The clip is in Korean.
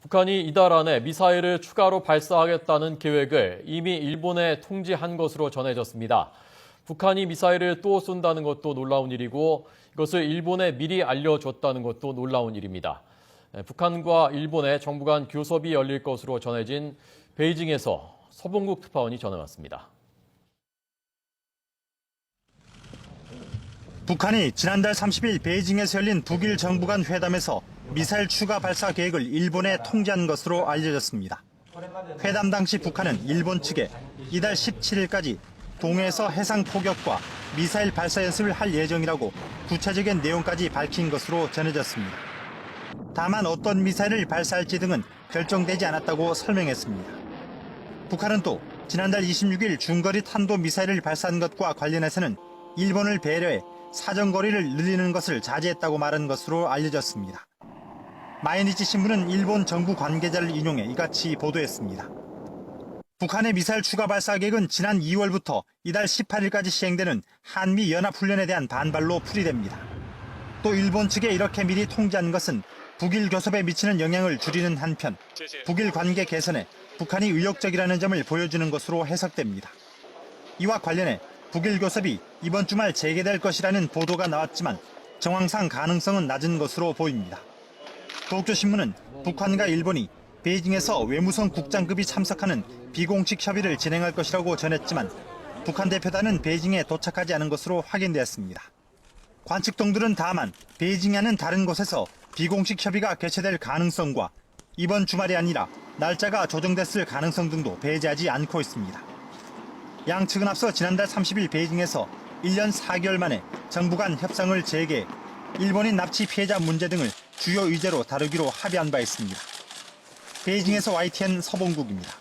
북한이 이달 안에 미사일을 추가로 발사하겠다는 계획을 이미 일본에 통지한 것으로 전해졌습니다. 북한이 미사일을 또 쏜다는 것도 놀라운 일이고 이것을 일본에 미리 알려줬다는 것도 놀라운 일입니다. 북한과 일본의 정부 간 교섭이 열릴 것으로 전해진 베이징에서 서봉국 특파원이 전해왔습니다. 북한이 지난달 30일 베이징에서 열린 북일 정부 간 회담에서 미사일 추가 발사 계획을 일본에 통지한 것으로 알려졌습니다. 회담 당시 북한은 일본 측에 이달 17일까지 동해에서 해상 포격과 미사일 발사 연습을 할 예정이라고 구체적인 내용까지 밝힌 것으로 전해졌습니다. 다만 어떤 미사일을 발사할지 등은 결정되지 않았다고 설명했습니다. 북한은 또 지난달 26일 중거리 탄도 미사일을 발사한 것과 관련해서는 일본을 배려해 사정거리를 늘리는 것을 자제했다고 말한 것으로 알려졌습니다. 마이니치 신문은 일본 정부 관계자를 인용해 이같이 보도했습니다. 북한의 미사일 추가 발사 계획은 지난 2월부터 이달 18일까지 시행되는 한미 연합훈련에 대한 반발로 풀이됩니다. 또 일본 측에 이렇게 미리 통지한 것은 북일 교섭에 미치는 영향을 줄이는 한편 북일 관계 개선에 북한이 의욕적이라는 점을 보여주는 것으로 해석됩니다. 이와 관련해 북일 교섭이 이번 주말 재개될 것이라는 보도가 나왔지만 정황상 가능성은 낮은 것으로 보입니다. 도쿄신문은 북한과 일본이 베이징에서 외무성 국장급이 참석하는 비공식 협의를 진행할 것이라고 전했지만 북한 대표단은 베이징에 도착하지 않은 것으로 확인되었습니다. 관측동들은 다만 베이징이 아닌 다른 곳에서 비공식 협의가 개최될 가능성과 이번 주말이 아니라 날짜가 조정됐을 가능성 등도 배제하지 않고 있습니다. 양측은 앞서 지난달 30일 베이징에서 1년 4개월 만에 정부 간 협상을 재개, 일본인 납치 피해자 문제 등을 주요 의제로 다루기로 합의한 바 있습니다. 베이징에서 YTN 서봉국입니다.